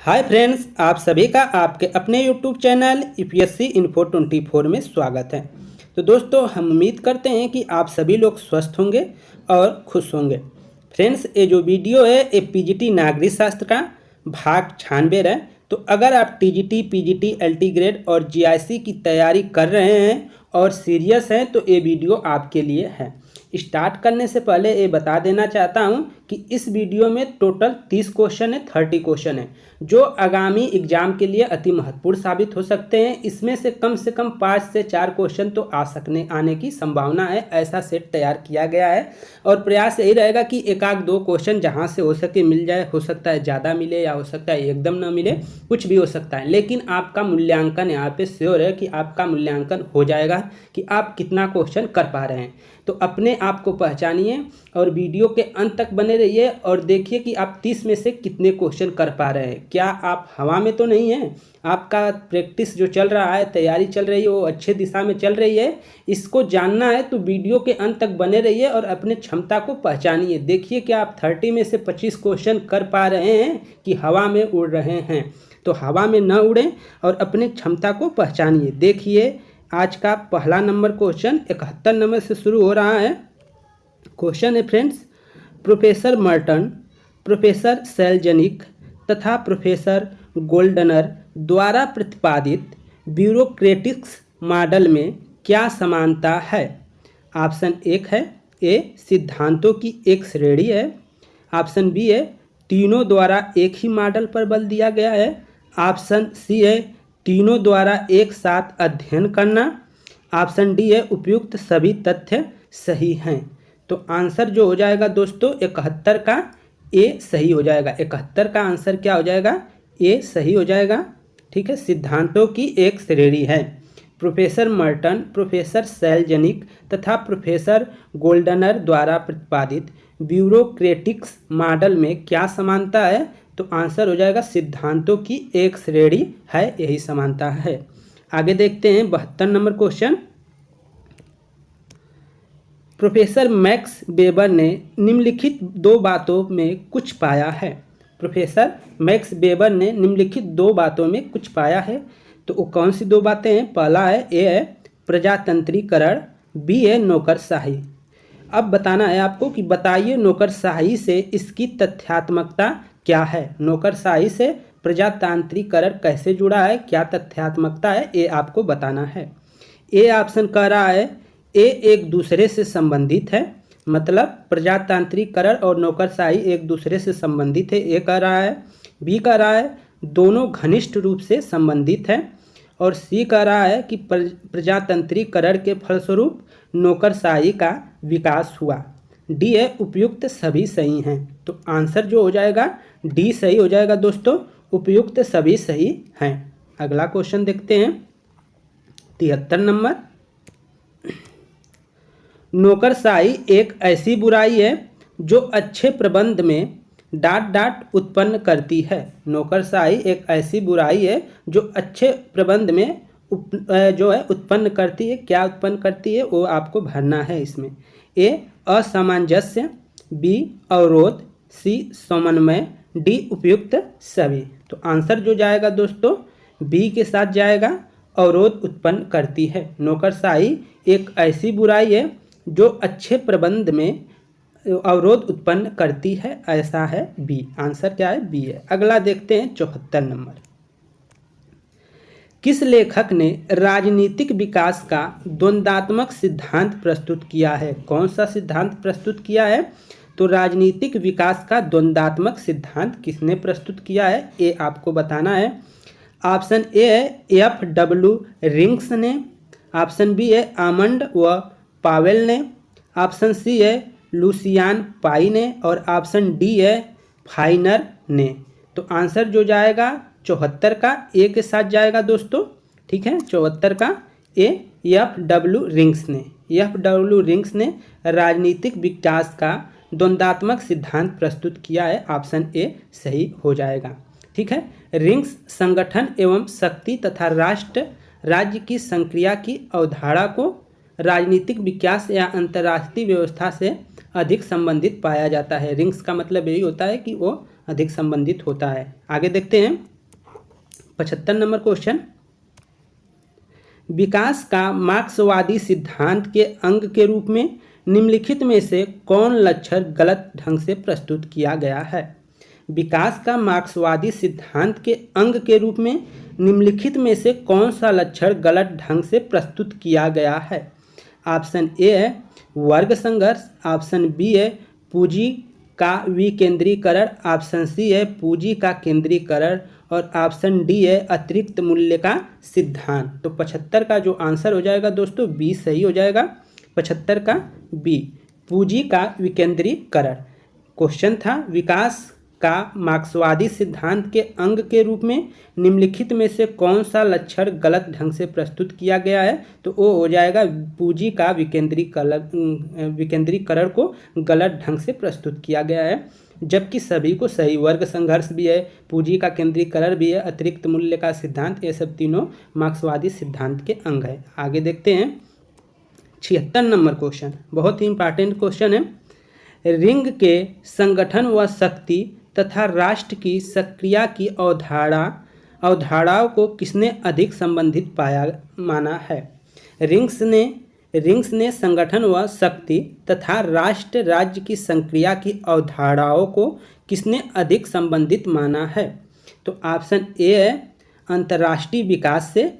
Hi friends, आप सभी का आपके अपने यूट्यूब चैनल यूपीएससी इन्फो 24 में स्वागत है। तो दोस्तों, हम उम्मीद करते हैं कि आप सभी लोग स्वस्थ होंगे और खुश होंगे। फ्रेंड्स, ये जो वीडियो है ये पीजीटी नागरिक शास्त्र का भाग 96 है। तो अगर आप टीजीटी, पीजीटी, एलटी ग्रेड और जीआईसी की तैयारी कर रहे हैं और सीरियस हैं तो ये वीडियो आपके लिए है। स्टार्ट करने से पहले ये बता देना चाहता हूँ कि इस वीडियो में टोटल 30 क्वेश्चन है, 30 क्वेश्चन है जो आगामी एग्जाम के लिए अति महत्वपूर्ण साबित हो सकते हैं। इसमें से कम 5 से 4 क्वेश्चन तो आने की संभावना है। ऐसा सेट तैयार किया गया है और प्रयास यही रहेगा कि एक आध दो क्वेश्चन जहाँ से हो सके मिल जाए। हो सकता है ज़्यादा मिले या हो सकता है एकदम ना मिले, कुछ भी हो सकता है, लेकिन आपका मूल्यांकन यहाँ पे श्योर है कि आपका मूल्यांकन हो जाएगा कि आप कितना क्वेश्चन कर पा रहे हैं। तो अपने आप को पहचानिए और वीडियो के अंत तक बने रहिए और देखिए कि आप 30 में से कितने क्वेश्चन कर पा रहे हैं। क्या आप हवा में तो नहीं हैं? आपका प्रैक्टिस जो चल रहा है, तैयारी चल रही है, वो अच्छे दिशा में चल रही है। इसको जानना है तो वीडियो के अंत तक बने रहिए और अपने क्षमता को पहचानिए। देखिए कि आप 30 में से 25 क्वेश्चन कर पा रहे हैं कि हवा में उड़ रहे हैं। तो हवा में न उड़ें और अपने क्षमता को पहचानिए। देखिए, आज का पहला नंबर क्वेश्चन 71 नंबर से शुरू हो रहा है। क्वेश्चन है फ्रेंड्स, प्रोफेसर मर्टन, प्रोफेसर सेल्जनिक तथा प्रोफेसर गोल्डनर द्वारा प्रतिपादित ब्यूरोक्रेटिक्स मॉडल में क्या समानता है? ऑप्शन 1 है ए, सिद्धांतों की एक श्रेणी है। ऑप्शन बी है, तीनों द्वारा एक ही मॉडल पर बल दिया गया है। ऑप्शन सी है, तीनों द्वारा एक साथ अध्ययन करना। ऑप्शन डी है, उपयुक्त सभी तथ्य सही हैं। तो आंसर जो हो जाएगा दोस्तों 71 का ए सही हो जाएगा। 71 का आंसर क्या हो जाएगा? ए सही हो जाएगा। ठीक है, सिद्धांतों की एक श्रेणी है। प्रोफेसर मर्टन, प्रोफेसर सेल्जनिक तथा प्रोफेसर गोल्डनर द्वारा प्रतिपादित ब्यूरोक्रेटिक्स मॉडल में क्या समानता है? तो आंसर हो जाएगा सिद्धांतों की एक श्रेणी है, यही समानता है। आगे देखते हैं 72 number question. Professor max weber ने निम्नलिखित दो बातों में कुछ पाया है। प्रोफेसर मैक्स वेबर ने निम्नलिखित दो बातों में कुछ पाया है। तो वो कौन सी दो बातें हैं? पहला है ए है प्रजातंत्रीकरण, बी है नौकरशाही। अब बताना है आपको कि बताइए नौकरशाही से इसकी तथ्यात्मकता क्या है। नौकरशाही से प्रजातांत्रिकरण कैसे जुड़ा है, क्या तथ्यात्मकता है, ये आपको बताना है। ए ऑप्शन कह रहा है ए एक दूसरे से संबंधित है, मतलब प्रजातांत्रिकरण और नौकरशाही एक दूसरे से संबंधित है, ये कह रहा है। बी कह रहा है दोनों घनिष्ठ रूप से संबंधित है। और सी कह रहा है कि प्रजातंत्रीकरण के फलस्वरूप नौकरशाही का विकास हुआ। डी है उपयुक्त सभी सही हैं। तो आंसर जो हो जाएगा डी सही हो जाएगा दोस्तों, उपयुक्त सभी सही हैं। अगला क्वेश्चन देखते हैं 73 नंबर। नौकरशाही एक ऐसी बुराई है जो अच्छे प्रबंध में ... उत्पन्न करती है। नौकरशाही एक ऐसी बुराई है जो अच्छे प्रबंध में उत्पन्न करती है। क्या उत्पन्न करती है वो आपको भरना है इसमें। ए असामंजस्य, बी अवरोध, सी समन्वय, डी उपयुक्त सभी। तो आंसर जो जाएगा दोस्तों बी के साथ जाएगा, अवरोध उत्पन्न करती है। नौकरशाही एक ऐसी बुराई है जो अच्छे प्रबंध में अवरोध उत्पन्न करती है, ऐसा है बी। आंसर क्या है? बी है। अगला देखते हैं 74 नंबर। किस लेखक ने राजनीतिक विकास का द्वंद्वात्मक सिद्धांत प्रस्तुत किया है? कौन सा सिद्धांत प्रस्तुत किया है? तो राजनीतिक विकास का द्वंद्वात्मक सिद्धांत किसने प्रस्तुत किया है, ये आपको बताना है। ऑप्शन ए है FW रिंग्स ने। ऑप्शन बी है आमंड व पावेल ने। ऑप्शन सी है लुसियान पाई ने। और ऑप्शन डी है फाइनर ने। तो आंसर जो जाएगा 74 का ए के साथ जाएगा दोस्तों। ठीक है, 74 का ए FW रिंग्स ने। FW रिंग्स ने राजनीतिक विकास का द्वंद्वात्मक सिद्धांत प्रस्तुत किया है। ऑप्शन ए सही हो जाएगा। ठीक है, रिंग्स संगठन एवं शक्ति तथा राज्य की संक्रिया की अवधारणा को राजनीतिक विकास या अंतर्राष्ट्रीय व्यवस्था से अधिक संबंधित पाया जाता है। रिंग्स का मतलब यही होता है कि वो अधिक संबंधित होता है। आगे देखते हैं 75 नंबर क्वेश्चन, विकास का मार्क्सवादी सिद्धांत के अंग के रूप में निम्नलिखित में से कौन लक्षण गलत ढंग से प्रस्तुत किया गया है। विकास का मार्क्सवादी सिद्धांत के अंग के रूप में निम्नलिखित में से कौन सा लक्षण गलत ढंग से प्रस्तुत किया गया है। ऑप्शन ए है वर्ग संघर्ष, ऑप्शन बी है पूंजी का विकेंद्रीकरण, ऑप्शन सी है पूंजी का केंद्रीकरण और ऑप्शन डी है अतिरिक्त मूल्य का सिद्धांत। तो 75 का जो आंसर हो जाएगा दोस्तों बी सही हो जाएगा। 75 का बी, पूंजी का विकेंद्रीकरण। क्वेश्चन था विकास का मार्क्सवादी सिद्धांत के अंग के रूप में निम्नलिखित में से कौन सा लक्षण गलत ढंग से प्रस्तुत किया गया है, तो वो हो जाएगा पूंजी का विकेंद्रीकरण को गलत ढंग से प्रस्तुत किया गया है, जबकि सभी को सही, वर्ग संघर्ष भी है, पूंजी का केंद्रीकरण भी है, अतिरिक्त मूल्य का सिद्धांत, ये सब तीनों मार्क्सवादी सिद्धांत के अंग है। आगे देखते हैं 76 नंबर क्वेश्चन, बहुत ही इंपॉर्टेंट क्वेश्चन है। रिंग के संगठन व शक्ति तथा राष्ट्र की सक्रिया की अवधारणाओं को किसने अधिक संबंधित माना है। रिंग्स ने संगठन व शक्ति तथा राष्ट्र राज्य की संक्रिया की अवधारणाओं को किसने अधिक संबंधित माना है। तो ऑप्शन ए है अंतर्राष्ट्रीय विकास से,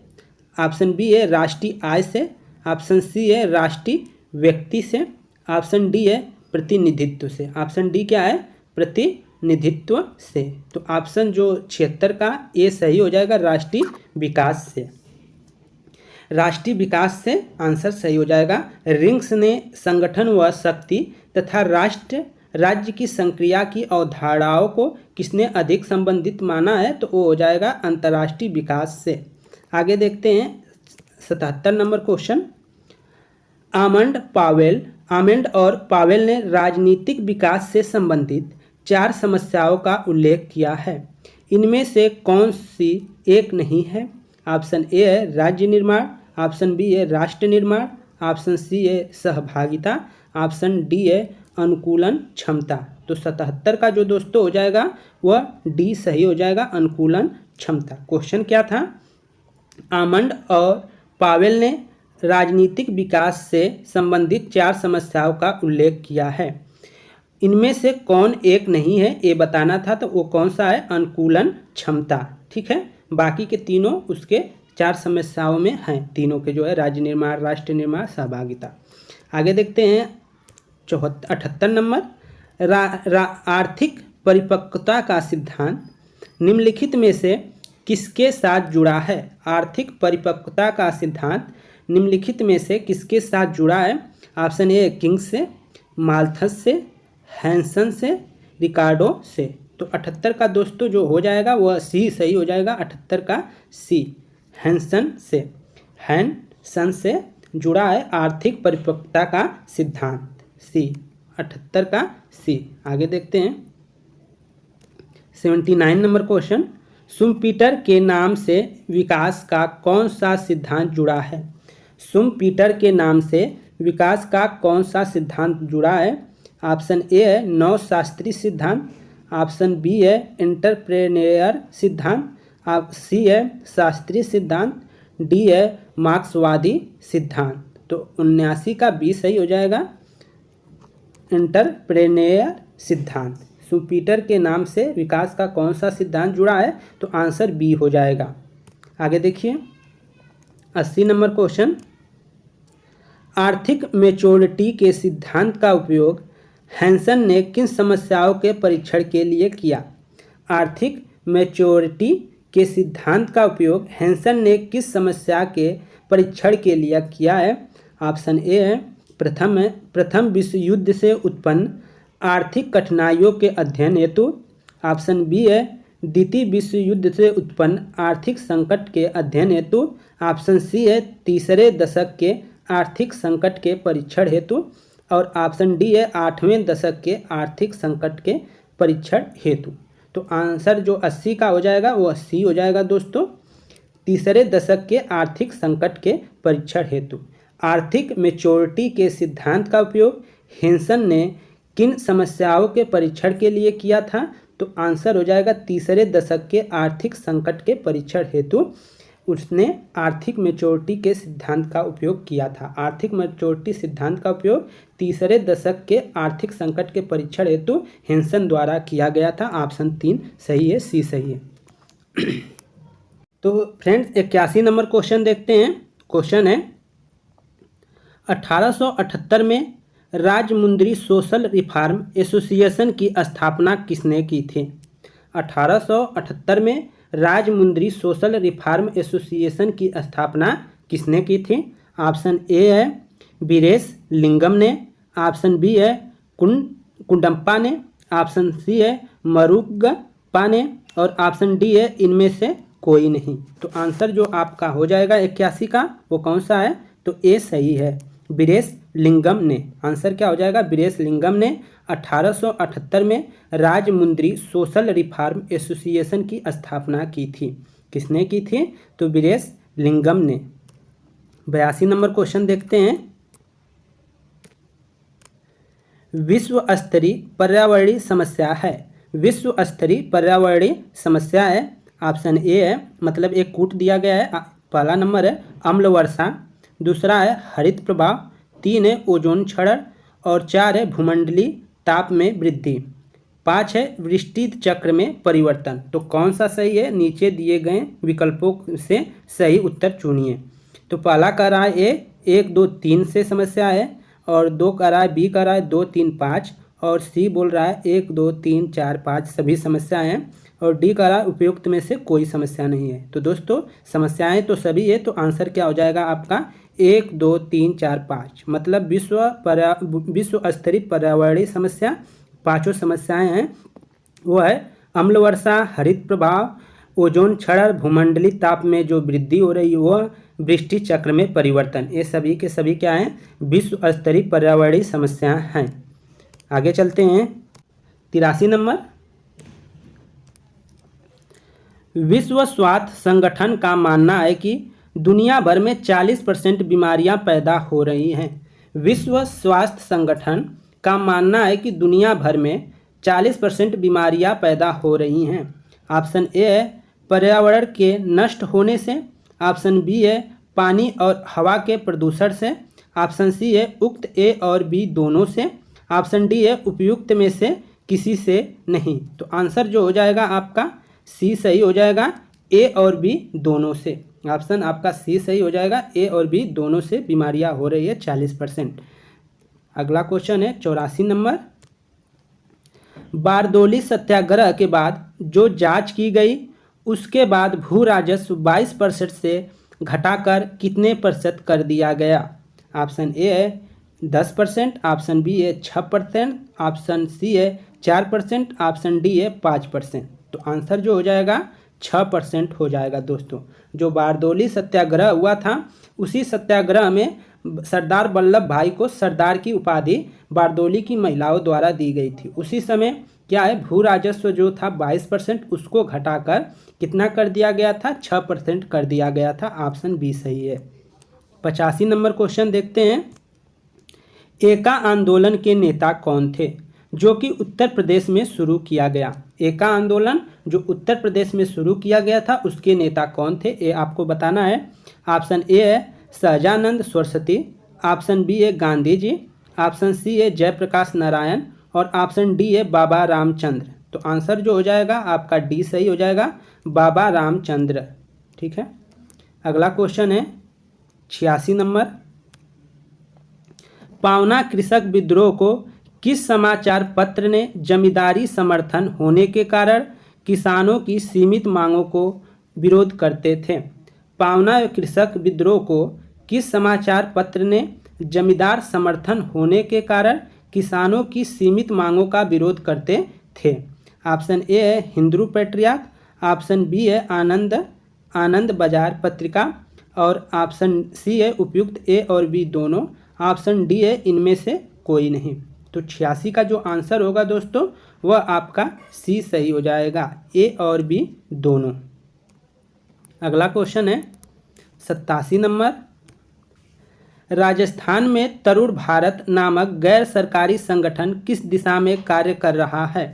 ऑप्शन बी है राष्ट्रीय आय से, ऑप्शन सी है राष्ट्रीय व्यक्ति से, ऑप्शन डी है प्रतिनिधित्व से। ऑप्शन डी क्या है, प्रतिनिधित्व से। तो ऑप्शन जो 76 का ए सही हो जाएगा, राष्ट्रीय विकास से। राष्ट्रीय विकास से आंसर सही हो जाएगा। रिंग्स ने संगठन व शक्ति तथा राष्ट्र राज्य की संक्रिया की अवधारणाओं को किसने अधिक संबंधित माना है, तो वो हो जाएगा अंतर्राष्ट्रीय विकास से। आगे देखते हैं 77 नंबर क्वेश्चन। आमंड और पावेल ने राजनीतिक विकास से संबंधित 4 समस्याओं का उल्लेख किया है, इनमें से कौन सी एक नहीं है। ऑप्शन ए है राज्य निर्माण, ऑप्शन बी है राष्ट्र निर्माण, ऑप्शन सी है सहभागिता, ऑप्शन डी है अनुकूलन क्षमता। तो 77 का जो दोस्तों हो जाएगा वह डी सही हो जाएगा, अनुकूलन क्षमता। क्वेश्चन क्या था, आमंड और पावेल ने राजनीतिक विकास से संबंधित 4 समस्याओं का उल्लेख किया है, इनमें से कौन एक नहीं है ये बताना था, तो वो कौन सा है, अनुकूलन क्षमता। ठीक है, बाकी के तीनों उसके 4 समस्याओं में हैं, तीनों के जो है राज्य निर्माण, राष्ट्र निर्माण, सहभागिता। आगे देखते हैं 78 नंबर। आर्थिक परिपक्वता का सिद्धांत निम्नलिखित में से किसके साथ जुड़ा है। आर्थिक परिपक्वता का सिद्धांत निम्नलिखित में से किसके साथ जुड़ा है। ऑप्शन ए किंग्स से, माल्थस से, हैंसन से, रिकार्डो से। तो 78 का दोस्तों जो हो जाएगा वह सी सही हो जाएगा, 78 का सी, हैंसन से जुड़ा है आर्थिक परिपक्वता का सिद्धांत, सी, 78 का सी। आगे देखते हैं 79 नंबर क्वेश्चन। शुम्पीटर के नाम से विकास का कौन सा सिद्धांत जुड़ा है। शुम्पीटर के नाम से विकास का कौन सा सिद्धांत जुड़ा है। ऑप्शन ए है नव शास्त्रीय सिद्धांत, ऑप्शन बी है एंटरप्रेन्योर सिद्धांत, सी है शास्त्रीय सिद्धांत, डी है मार्क्सवादी सिद्धांत। तो 79 का बी सही हो जाएगा, एंटरप्रेन्योर सिद्धांत। शुम्पीटर के नाम से विकास का कौन सा सिद्धांत जुड़ा है, तो आंसर बी हो जाएगा। आगे देखिए 80 नंबर क्वेश्चन। आर्थिक मैच्योरिटी के सिद्धांत का उपयोग हैंसन ने किन समस्याओं के परीक्षण के लिए किया। आर्थिक मैच्योरिटी के सिद्धांत का उपयोग हैंसन ने किस समस्या के परीक्षण के लिए किया है। ऑप्शन ए है प्रथम विश्व युद्ध से उत्पन्न आर्थिक कठिनाइयों के अध्ययन हेतु, ऑप्शन बी है द्वितीय विश्व युद्ध से उत्पन्न आर्थिक संकट के अध्ययन हेतु, ऑप्शन सी है तीसरे दशक के आर्थिक संकट के परीक्षण हेतु और ऑप्शन डी है 8वें दशक के आर्थिक संकट के परीक्षण हेतु। तो आंसर जो 80 का हो जाएगा वो 80 हो जाएगा दोस्तों, तीसरे दशक के आर्थिक संकट के परीक्षण हेतु। आर्थिक मैच्योरिटी के सिद्धांत का उपयोग हैंसन ने किन समस्याओं के परीक्षण के लिए किया था, तो आंसर हो जाएगा तीसरे दशक के आर्थिक संकट के परीक्षण हेतु उसने आर्थिक मैच्योरिटी के सिद्धांत का उपयोग किया था। आर्थिक मैच्योरिटी सिद्धांत का उपयोग तीसरे दशक के आर्थिक संकट के परीक्षण हेतु हेंसन द्वारा किया गया था। ऑप्शन 3 सही है, सी सही है। तो फ्रेंड्स 81 नंबर क्वेश्चन देखते हैं। क्वेश्चन है 1878 में राजमुंद्री सोशल रिफॉर्म एसोसिएशन की स्थापना किसने की थी? 1878 में राजमुंद्री सोशल रिफॉर्म एसोसिएशन की स्थापना किसने की थी? ऑप्शन ए है वीरेश लिंगम ने, ऑप्शन बी है कुंडप्पा ने, ऑप्शन सी है मरुगप्पा ने और ऑप्शन डी है इनमें से कोई नहीं। तो आंसर जो आपका हो जाएगा 81 का वो कौन सा है? तो ए सही है, वीरेश लिंगम ने। आंसर क्या हो जाएगा? वीरेश लिंगम ने 1878 में राजमुंद्री सोशल रिफॉर्म एसोसिएशन की स्थापना की थी। किसने की थी? तो वीरेश लिंगम ने। 82 नंबर क्वेश्चन देखते हैं। विश्व स्तरीय पर्यावरणीय समस्या है। विश्व स्तरीय पर्यावरणीय समस्या है। ऑप्शन ए है, मतलब एक कूट दिया गया है। पहला नंबर है अम्ल वर्षा, दूसरा है हरित प्रभाव, 3 है ओजोन क्षरण और 4 है भूमंडलीय ताप में वृद्धि, 5 है वृष्टि चक्र में परिवर्तन। तो कौन सा सही है? नीचे दिए गए विकल्पों से सही उत्तर चुनिए। तो पहला कह रहा है ए 1 2 3 से समस्या है और 2 कह रहा है, बी कह रहा है 2 3 5 और सी बोल रहा है 1 2 3 4 5 सभी समस्याएं हैं और डी कह रहा है उपयुक्त में से कोई समस्या नहीं है। तो दोस्तों समस्याएं तो सभी है, तो आंसर क्या हो जाएगा आपका 1 2 3 4 5, मतलब विश्व स्तरीय पर्यावरणीय समस्या पांचों समस्याएं हैं। वो है अम्ल वर्षा, हरित प्रभाव, ओजोन क्षरण, भूमंडलीय ताप में जो वृद्धि हो रही है वो, वृष्टि चक्र में परिवर्तन। ये सभी के सभी क्या हैं? विश्व स्तरीय पर्यावरणीय समस्याएं हैं। आगे चलते हैं। 83 नंबर। विश्व स्वास्थ्य संगठन का मानना है कि दुनिया भर में 40% बीमारियां पैदा हो रही हैं। विश्व स्वास्थ्य संगठन का मानना है कि दुनिया भर में 40% बीमारियां पैदा हो रही हैं। ऑप्शन ए है पर्यावरण के नष्ट होने से, ऑप्शन बी है पानी और हवा के प्रदूषण से, ऑप्शन सी है उक्त ए और बी दोनों से, ऑप्शन डी है उपयुक्त में से किसी से नहीं। तो आंसर जो हो जाएगा आपका सी सही हो जाएगा, ए और बी दोनों से। ऑप्शन आपका सी सही हो जाएगा, ए और बी दोनों से बीमारियां हो रही है 40%। अगला क्वेश्चन है 84 नंबर। बारदोली सत्याग्रह के बाद जो जांच की गई उसके बाद भू राजस्व 22% से घटाकर कितने प्रतिशत कर दिया गया? ऑप्शन ए है 10%, ऑप्शन बी है 6%, ऑप्शन सी है 4%, ऑप्शन डी है 5%। तो आंसर जो हो जाएगा 6% हो जाएगा दोस्तों। जो बारदोली सत्याग्रह हुआ था उसी सत्याग्रह में सरदार वल्लभ भाई को सरदार की उपाधि बारदोली की महिलाओं द्वारा दी गई थी। उसी समय क्या है, भू राजस्व जो था 22% उसको घटाकर कितना कर दिया गया था? 6% कर दिया गया था। ऑप्शन बी सही है। 85 नंबर क्वेश्चन देखते हैं। एका आंदोलन के नेता कौन थे जो कि उत्तर प्रदेश में शुरू किया गया? एका आंदोलन जो उत्तर प्रदेश में शुरू किया गया था उसके नेता कौन थे, ये आपको बताना है। ऑप्शन ए है सहजानंद सरस्वती, ऑप्शन बी है गांधी जी, ऑप्शन सी है जयप्रकाश नारायण और ऑप्शन डी है बाबा रामचंद्र। तो आंसर जो हो जाएगा आपका डी सही हो जाएगा, बाबा रामचंद्र। ठीक है। अगला क्वेश्चन है 86 नंबर। पावना कृषक विद्रोह को किस समाचार पत्र ने जमींदारी समर्थन होने के कारण किसानों की सीमित मांगों को विरोध करते थे? पावना कृषक विद्रोह को किस समाचार पत्र ने जमींदार समर्थन होने के कारण किसानों की सीमित मांगों का विरोध करते थे? ऑप्शन ए है हिंदू पैट्रियट, ऑप्शन बी है आनंद बाजार पत्रिका और ऑप्शन सी है उपयुक्त ए और बी दोनों, ऑप्शन डी है इनमें से कोई नहीं। तो 86 का जो आंसर होगा दोस्तों वह आपका सी सही हो जाएगा, ए और बी दोनों। अगला क्वेश्चन है 87 नंबर। राजस्थान में तरुण भारत नामक गैर सरकारी संगठन किस दिशा में कार्य कर रहा है?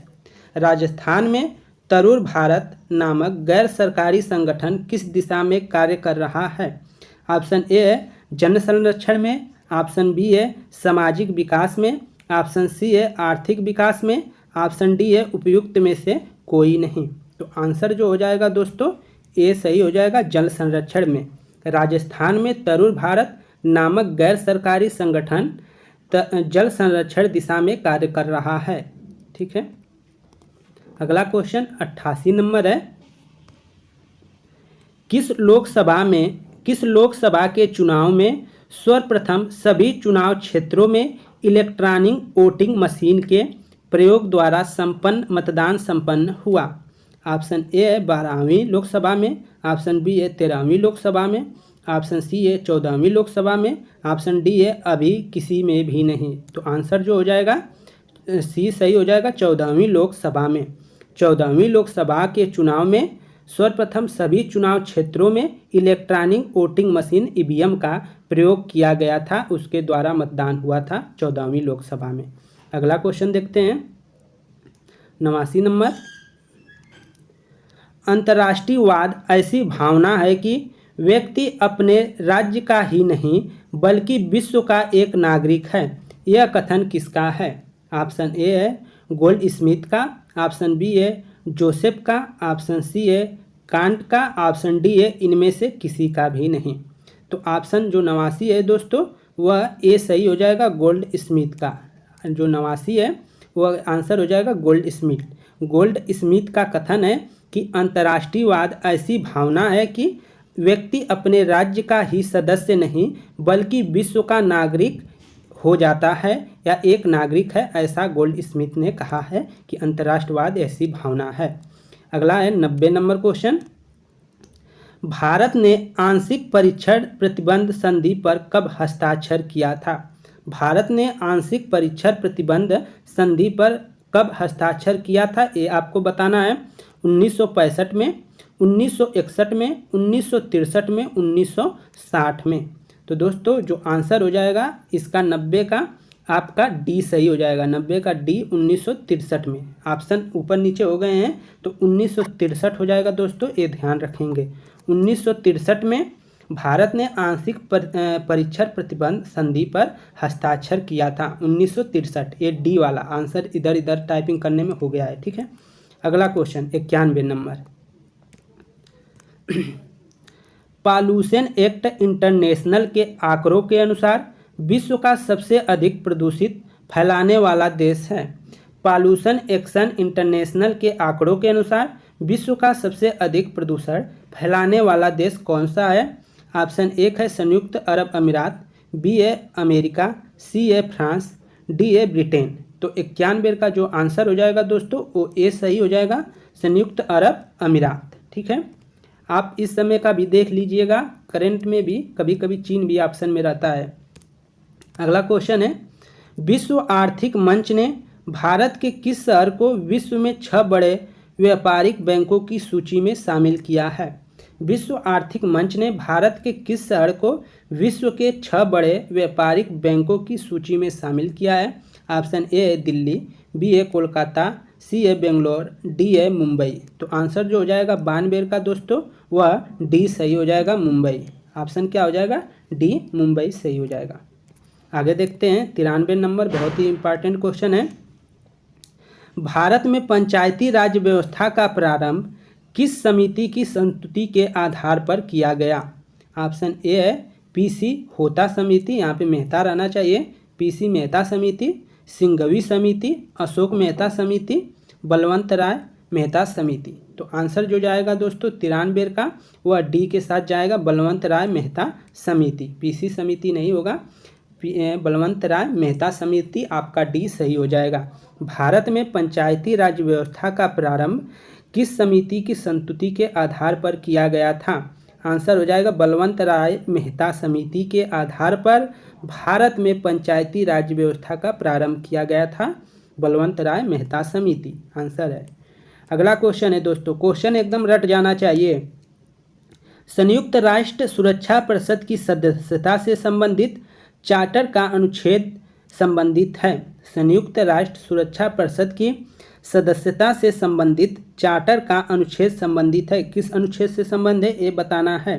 राजस्थान में तरुण भारत नामक गैर सरकारी संगठन किस दिशा में कार्य कर रहा है? ऑप्शन ए है जन संरक्षण में, ऑप्शन बी है सामाजिक विकास में, ऑप्शन सी है आर्थिक विकास में, ऑप्शन डी है उपयुक्त में से कोई नहीं। तो आंसर जो हो जाएगा दोस्तों ए सही हो जाएगा, जल संरक्षण में। राजस्थान में तरुण भारत नामक गैर सरकारी संगठन जल संरक्षण दिशा में कार्य कर रहा है। ठीक है, अगला क्वेश्चन 88 नंबर है, किस लोकसभा के चुनाव में सर्वप्रथम सभी चुनाव क्षेत्रों में इलेक्ट्रॉनिक वोटिंग मशीन के प्रयोग द्वारा मतदान संपन्न हुआ? ऑप्शन ए है 12वीं लोकसभा में, ऑप्शन बी है 13वीं लोकसभा में, ऑप्शन सी है 14वीं लोकसभा में, ऑप्शन डी है अभी किसी में भी नहीं। तो आंसर जो हो जाएगा सी सही हो जाएगा, 14वीं लोकसभा में। 14वीं लोकसभा के चुनाव में सर्वप्रथम सभी चुनाव क्षेत्रों में इलेक्ट्रॉनिक वोटिंग मशीन ईवीएम का प्रयोग किया गया था, उसके द्वारा मतदान हुआ था 14वीं लोकसभा में। अगला क्वेश्चन देखते हैं 89 नंबर, अंतर्राष्ट्रीयवाद ऐसी भावना है कि व्यक्ति अपने राज्य का ही नहीं बल्कि विश्व का एक नागरिक है। यह कथन किसका है? ऑप्शन ए है गोल्ड स्मिथ का, ऑप्शन बी है जोसेफ का, ऑप्शन सी है कांट का, ऑप्शन डी है इनमें से किसी का भी नहीं। तो ऑप्शन जो 89 है दोस्तों वह ए सही हो जाएगा, गोल्ड स्मिथ का। जो 89 है वह आंसर हो जाएगा गोल्ड स्मिथ। गोल्ड स्मिथ का कथन है कि अंतर्राष्ट्रीयवाद ऐसी भावना है कि व्यक्ति अपने राज्य का ही सदस्य नहीं बल्कि विश्व का नागरिक हो जाता है या एक नागरिक है, ऐसा गोल्ड स्मिथ ने कहा है कि अंतर्राष्ट्रवाद ऐसी भावना है। अगला है 90 नंबर क्वेश्चन, भारत ने आंशिक परीक्षण प्रतिबंध संधि पर कब हस्ताक्षर किया था? भारत ने आंशिक परीक्षण प्रतिबंध संधि पर कब हस्ताक्षर किया था ये आपको बताना है। 1965 में, 1961 में, 1963 में, 1960 में। तो दोस्तों जो आंसर हो जाएगा इसका 90 का आपका डी सही हो जाएगा। 90 का डी 1963 में। ऑप्शन ऊपर नीचे हो गए हैं तो 1963 हो जाएगा दोस्तों, ये ध्यान रखेंगे। 1963 में भारत ने आंशिक परीक्षण प्रतिबंध संधि पर हस्ताक्षर किया था। 1963, ये डी वाला आंसर इधर इधर टाइपिंग करने में हो गया है। ठीक है, अगला question 91 number, pollution act international के आंकड़ों के अनुसार विश्व का सबसे अधिक प्रदूषित फैलाने वाला देश है। पॉल्यूशन एक्शन इंटरनेशनल के आंकड़ों के अनुसार विश्व का सबसे अधिक प्रदूषण फैलाने वाला देश कौन सा है? ऑप्शन एक है संयुक्त अरब अमीरात, बी है अमेरिका, सी है फ्रांस, डी है ब्रिटेन। तो 91 का जो आंसर हो जाएगा दोस्तों वो ए सही हो जाएगा, संयुक्त अरब अमीरात। ठीक है, आप इस समय का भी देख लीजिएगा, करंट में भी कभी कभी चीन भी ऑप्शन में रहता है। अगला क्वेश्चन है, विश्व आर्थिक मंच ने भारत के किस शहर को विश्व में 6 बड़े व्यापारिक बैंकों की सूची में शामिल किया है? विश्व आर्थिक मंच ने भारत के किस शहर को विश्व के 6 बड़े व्यापारिक बैंकों की सूची में शामिल किया है? ऑप्शन ए है दिल्ली, बी है कोलकाता, सी है बेंगलोर, डी है मुंबई। तो आंसर जो हो जाएगा 92 का दोस्तों वह डी सही हो जाएगा, मुंबई। ऑप्शन क्या हो जाएगा? डी मुंबई सही हो जाएगा। आगे देखते हैं 93 नंबर, बहुत ही इंपॉर्टेंट क्वेश्चन है। भारत में पंचायती राज व्यवस्था का प्रारंभ किस समिति की संस्तुति के आधार पर किया गया? ऑप्शन ए है पीसी होता समिति, यहाँ पे मेहता रहना चाहिए, पीसी मेहता समिति, सिंघवी समिति, अशोक मेहता समिति, बलवंत राय मेहता समिति। तो आंसर जो जाएगा दोस्तों 93 का वह डी के साथ जाएगा, बलवंत राय मेहता समिति। पीसी समिति नहीं होगा, बलवंत राय मेहता समिति आपका डी सही हो जाएगा। भारत में पंचायती राज व्यवस्था का प्रारंभ किस समिति की संस्तुति के आधार पर किया गया था? आंसर हो जाएगा बलवंत राय मेहता समिति के आधार पर भारत में पंचायती राज व्यवस्था का प्रारंभ किया गया था, बलवंत राय मेहता समिति आंसर है। अगला क्वेश्चन है दोस्तों, क्वेश्चन एकदम रट जाना चाहिए। संयुक्त राष्ट्र सुरक्षा परिषद की सदस्यता से संबंधित चार्टर का अनुच्छेद संबंधित है। संयुक्त राष्ट्र सुरक्षा परिषद की सदस्यता से संबंधित चार्टर का अनुच्छेद संबंधित है। किस अनुच्छेद से संबंध है ये बताना है।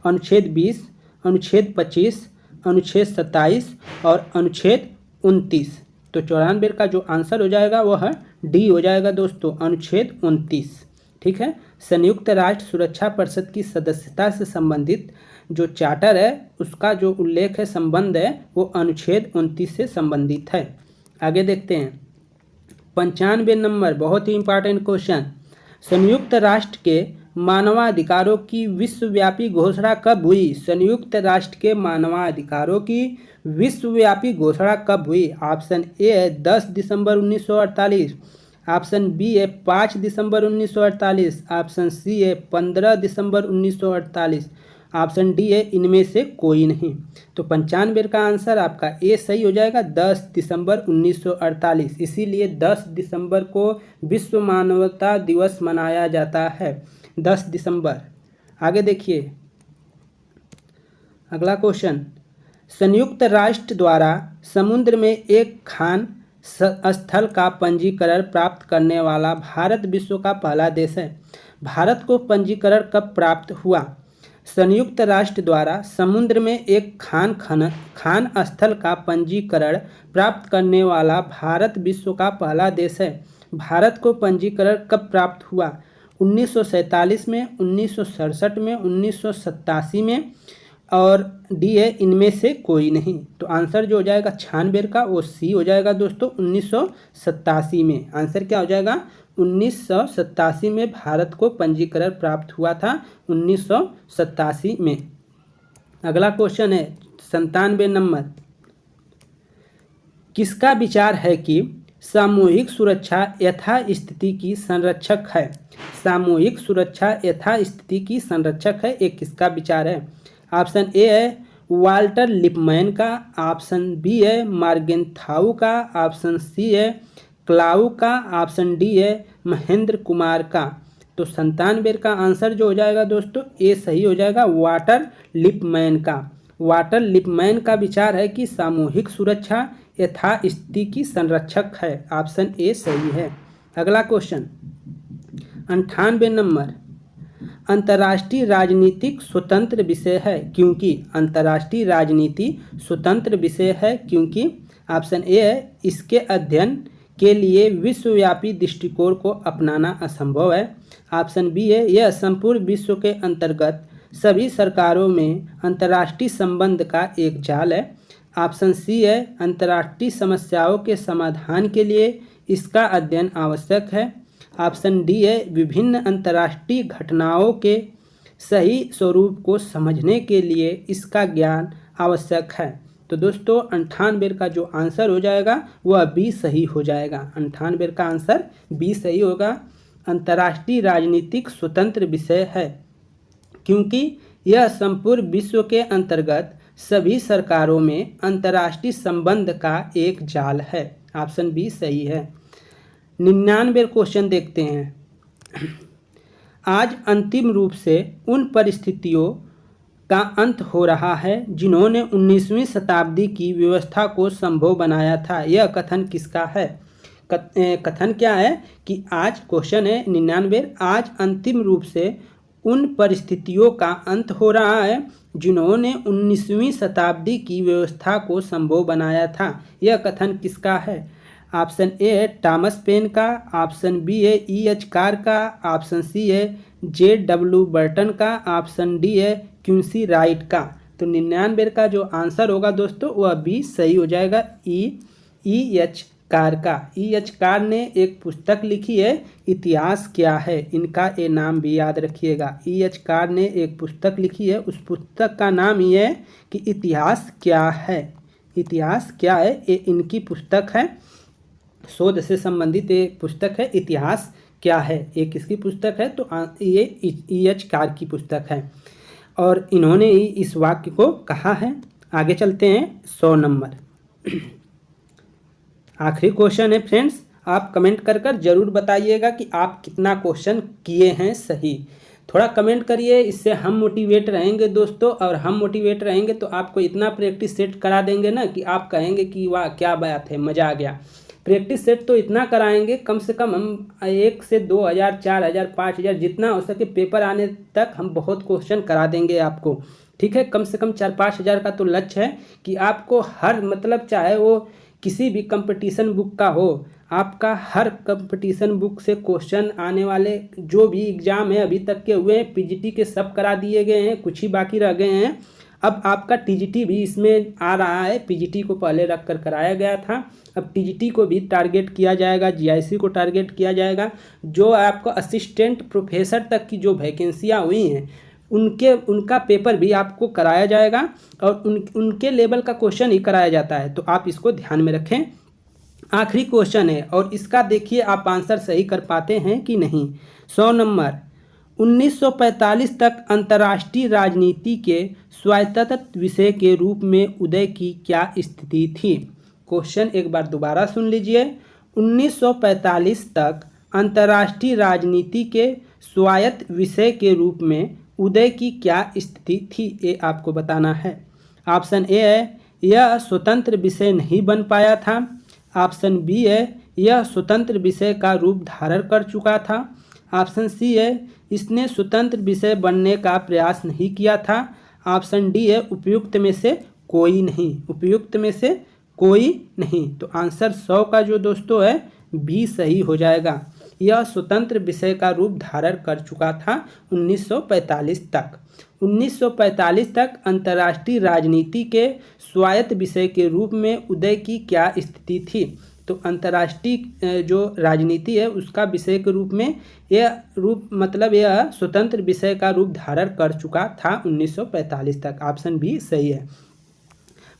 अनुच्छेद 20, अनुच्छेद 25, अनुच्छेद 27 और अनुच्छेद 29। तो 94 का जो आंसर हो जाएगा वह डी हो जाएगा दोस्तों, अनुच्छेद 29। ठीक है। संयुक्त राष्ट्र सुरक्षा परिषद की सदस्यता से संबंधित जो चार्टर है उसका जो उल्लेख है, संबंध है, वो अनुच्छेद 29 से संबंधित है। आगे देखते हैं 95 नंबर, बहुत ही इंपॉर्टेंट क्वेश्चन। संयुक्त राष्ट्र के मानवाधिकारों की विश्वव्यापी घोषणा कब हुई? संयुक्त राष्ट्र के मानवाधिकारों की विश्वव्यापी घोषणा कब हुई? ऑप्शन ए है 10 दिसंबर 1948, ऑप्शन बी है 5 दिसंबर 1948, ऑप्शन सी है 15 दिसंबर 1948, ऑप्शन डी है इनमें से कोई नहीं। तो 95 का आंसर आपका ए सही हो जाएगा, 10 दिसंबर 1948। इसीलिए 10 दिसंबर को विश्व मानवता दिवस मनाया जाता है, 10 दिसंबर। आगे देखिए अगला क्वेश्चन। संयुक्त राष्ट्र द्वारा समुद्र में एक खान स्थल का पंजीकरण प्राप्त करने वाला भारत विश्व का पहला देश है। भारत को पंजीकरण कब प्राप्त हुआ? संयुक्त राष्ट्र द्वारा समुद्र में एक खान स्थल का पंजीकरण प्राप्त करने वाला भारत विश्व का पहला देश है। भारत को पंजीकरण कब प्राप्त हुआ? 1947 में, 1967 में, 1987 में और डी है इनमें से कोई नहीं। तो आंसर जो हो जाएगा 96 का वो सी हो जाएगा दोस्तों, 1987 में। आंसर क्या हो जाएगा? 1987 में भारत को पंजीकरण प्राप्त हुआ था, 1987 में। अगला क्वेश्चन है 97 नंबर। किसका विचार है कि सामूहिक सुरक्षा यथास्थिति की संरक्षक है? सामूहिक सुरक्षा यथास्थिति की संरक्षक है, एक किसका विचार है? ऑप्शन ए है वाल्टर लिपमैन का, ऑप्शन बी है मार्गेंथाउ का, ऑप्शन सी है क्लाउ का, ऑप्शन डी है महेंद्र कुमार का। तो 97 का आंसर जो हो जाएगा दोस्तों ए सही हो जाएगा, वाटर लिपमैन का। वाटर लिपमैन का विचार है कि सामूहिक सुरक्षा यथास्थिति की संरक्षक है, ऑप्शन ए सही है। अगला क्वेश्चन 98 नंबर। अंतर्राष्ट्रीय राजनीतिक स्वतंत्र विषय है क्योंकि? अंतर्राष्ट्रीय राजनीति स्वतंत्र विषय है क्योंकि ऑप्शन ए है इसके अध्ययन के लिए विश्वव्यापी दृष्टिकोण को अपनाना असंभव है, ऑप्शन बी है यह संपूर्ण विश्व के अंतर्गत सभी सरकारों में अंतर्राष्ट्रीय संबंध का एक जाल है, ऑप्शन सी है अंतर्राष्ट्रीय समस्याओं के समाधान के लिए इसका अध्ययन आवश्यक है, ऑप्शन डी है विभिन्न अंतर्राष्ट्रीय घटनाओं के सही स्वरूप को समझने के लिए इसका ज्ञान आवश्यक है। तो दोस्तों 98 का जो आंसर हो जाएगा वह बी सही हो जाएगा। 98 का आंसर बी सही होगा। अंतर्राष्ट्रीय राजनीतिक स्वतंत्र विषय है क्योंकि यह संपूर्ण विश्व के अंतर्गत सभी सरकारों में अंतर्राष्ट्रीय संबंध का एक जाल है, ऑप्शन बी सही है। 99 क्वेश्चन देखते हैं। आज अंतिम रूप से उन परिस्थितियों का अंत हो रहा है जिन्होंने 19वीं शताब्दी की व्यवस्था को संभव बनाया था। यह कथन किसका है? कथन क्या है कि आज क्वेश्चन है 99, आज अंतिम रूप से उन परिस्थितियों का अंत हो रहा है जिन्होंने 19वीं शताब्दी की व्यवस्था को संभव बनाया था। यह कथन किसका है? ऑप्शन ए है थॉमस पेन का, ऑप्शन बी है E.H. कार का, ऑप्शन सी है J.W. बर्टन का, ऑप्शन डी है क्विंसी राइट का। तो 99 का जो आंसर होगा दोस्तों वह बी सही हो जाएगा, E.H. कार का। E.H. कार ने एक पुस्तक लिखी है इतिहास क्या है, इनका ये नाम भी याद रखिएगा। E.H. कार ने एक पुस्तक लिखी है, उस पुस्तक का नाम ये है कि इतिहास क्या है। इतिहास क्या है ये इनकी पुस्तक है, शोध से संबंधित एक पुस्तक है इतिहास क्या है। ये किसकी पुस्तक है? तो ये E.H. कार की पुस्तक है और इन्होंने ही इस वाक्य को कहा है। आगे चलते हैं 100 नंबर। आखिरी क्वेश्चन है फ्रेंड्स, आप कमेंट कर जरूर बताइएगा कि आप कितना क्वेश्चन किए हैं सही। थोड़ा कमेंट करिए, इससे हम मोटिवेट रहेंगे दोस्तों, और हम मोटिवेट रहेंगे तो आपको इतना प्रैक्टिस सेट करा देंगे ना कि आप कहेंगे कि वाह क्या बात है, मज़ा आ गया। प्रैक्टिस सेट तो इतना कराएंगे, कम से कम हम 1 से 2000, 4000, 5000 जितना हो सके पेपर आने तक हम बहुत क्वेश्चन करा देंगे आपको। ठीक है, कम से कम 4-5 हज़ार का तो लक्ष्य है कि आपको हर मतलब चाहे वो किसी भी कंपटीशन बुक का हो, आपका हर कंपटीशन बुक से क्वेश्चन आने वाले जो भी एग्ज़ाम है अभी तक के हुए हैं, पीजीटी के सब करा दिए गए हैं, कुछ ही बाकी रह गए हैं। अब आपका टीजीटी भी इसमें आ रहा है, पीजीटी को पहले रख कर कराया गया था, अब टीजीटी को भी टारगेट किया जाएगा, जीआईसी को टारगेट किया जाएगा। जो आपको असिस्टेंट प्रोफेसर तक की जो वैकेंसियाँ हुई हैं उनका पेपर भी आपको कराया जाएगा और उनके लेवल का क्वेश्चन ही कराया जाता है, तो आप इसको ध्यान में रखें। आखिरी क्वेश्चन है और इसका देखिए आप आंसर सही कर पाते हैं कि नहीं। 100 नंबर, 1945 तक अंतर्राष्ट्रीय राजनीति के स्वायत्त विषय के रूप में उदय की क्या स्थिति थी। क्वेश्चन एक बार दोबारा सुन लीजिए। 1945 तक अंतर्राष्ट्रीय राजनीति के स्वायत्त विषय के रूप में उदय की क्या स्थिति थी, ये आपको बताना है। ऑप्शन ए है यह स्वतंत्र विषय नहीं बन पाया था। ऑप्शन बी है यह स्वतंत्र विषय का रूप धारण कर चुका था। ऑप्शन सी है इसने स्वतंत्र विषय बनने का प्रयास नहीं किया था। ऑप्शन डी है उपयुक्त में से कोई नहीं, उपयुक्त में से कोई नहीं। तो आंसर 100 का जो दोस्तों है बी सही हो जाएगा। यह स्वतंत्र विषय का रूप धारण कर चुका था 1945 तक। 1945 तक अंतर्राष्ट्रीय राजनीति के स्वायत्त विषय के रूप में उदय की क्या स्थिति थी। तो अंतर्राष्ट्रीय जो राजनीति है उसका विषय के रूप में यह रूप मतलब यह स्वतंत्र विषय का रूप धारण कर चुका था 1945 तक। ऑप्शन बी सही है।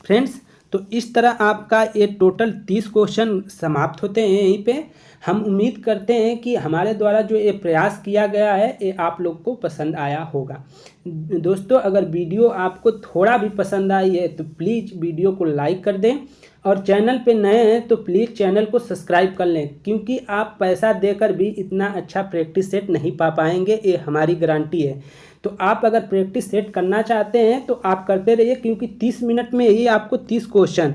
फ्रेंड्स, तो इस तरह आपका ये टोटल 30 क्वेश्चन समाप्त होते हैं यहीं पे। हम उम्मीद करते हैं कि हमारे द्वारा जो ये प्रयास किया गया है ये आप लोग को पसंद आया होगा। दोस्तों, अगर वीडियो आपको थोड़ा भी पसंद आई है तो प्लीज़ वीडियो को लाइक कर दें और चैनल पे नए हैं तो प्लीज़ चैनल को सब्सक्राइब कर लें, क्योंकि आप पैसा देकर भी इतना अच्छा प्रैक्टिस सेट नहीं पा पाएंगे, ये हमारी गारंटी है। तो आप अगर प्रैक्टिस सेट करना चाहते हैं तो आप करते रहिए, क्योंकि 30 मिनट में ही आपको 30 क्वेश्चन,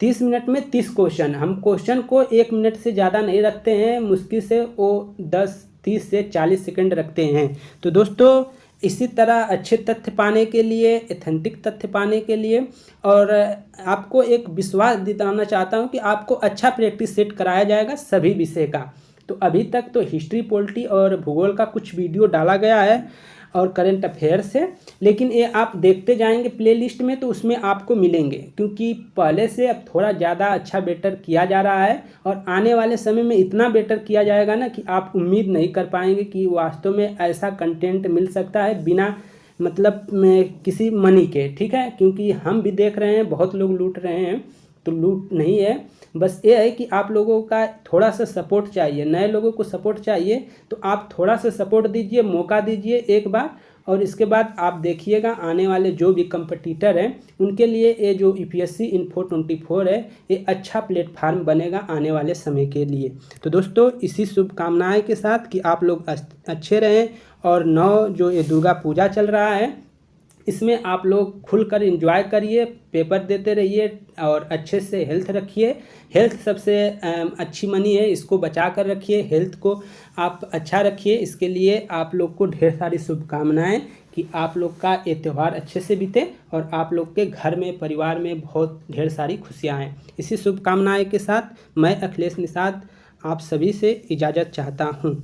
30 मिनट में 30 क्वेश्चन, हम क्वेश्चन को 1 मिनट से ज़्यादा नहीं रखते हैं, मुश्किल से वो 10-30 से 40 सेकंड रखते हैं। तो दोस्तों, इसी तरह अच्छे तथ्य पाने के लिए, एथेंटिक तथ्य पाने के लिए और आपको एक विश्वास दिलाना चाहता हूँ कि आपको अच्छा प्रैक्टिस सेट कराया जाएगा सभी विषय का। तो अभी तक तो हिस्ट्री, पॉलिटी और भूगोल का कुछ वीडियो डाला गया है और करंट अफेयर्स से, लेकिन ये आप देखते जाएंगे प्लेलिस्ट में तो उसमें आपको मिलेंगे, क्योंकि पहले से अब थोड़ा ज़्यादा अच्छा बेटर किया जा रहा है और आने वाले समय में इतना बेटर किया जाएगा ना कि आप उम्मीद नहीं कर पाएंगे कि वास्तव में ऐसा कंटेंट मिल सकता है बिना मतलब में किसी मनी के। ठीक है, क्योंकि हम भी देख रहे हैं बहुत लोग लूट रहे हैं, तो लूट नहीं है, बस ये है कि आप लोगों का थोड़ा सा सपोर्ट चाहिए, नए लोगों को सपोर्ट चाहिए, तो आप थोड़ा सा सपोर्ट दीजिए, मौका दीजिए एक बार, और इसके बाद आप देखिएगा आने वाले जो भी कंपटीटर हैं उनके लिए ये जो यूपीएससी इन्फो 24 है ये अच्छा प्लेटफार्म बनेगा आने वाले समय के लिए। तो दोस्तों, इसी शुभकामनाएं के साथ कि आप लोग अच्छे रहें और जो ये दुर्गा पूजा चल रहा है इसमें आप लोग खुलकर एंजॉय करिए, पेपर देते रहिए और अच्छे से हेल्थ रखिए। हेल्थ सबसे अच्छी मनी है, इसको बचा कर रखिए, हेल्थ को आप अच्छा रखिए। इसके लिए आप लोग को ढेर सारी शुभकामनाएं कि आप लोग का ये त्यौहार अच्छे से बीते और आप लोग के घर में, परिवार में बहुत ढेर सारी खुशियाँ आएँ। इसी शुभकामनाएं के साथ मैं अखिलेश निषाद आप सभी से इजाज़त चाहता हूँ।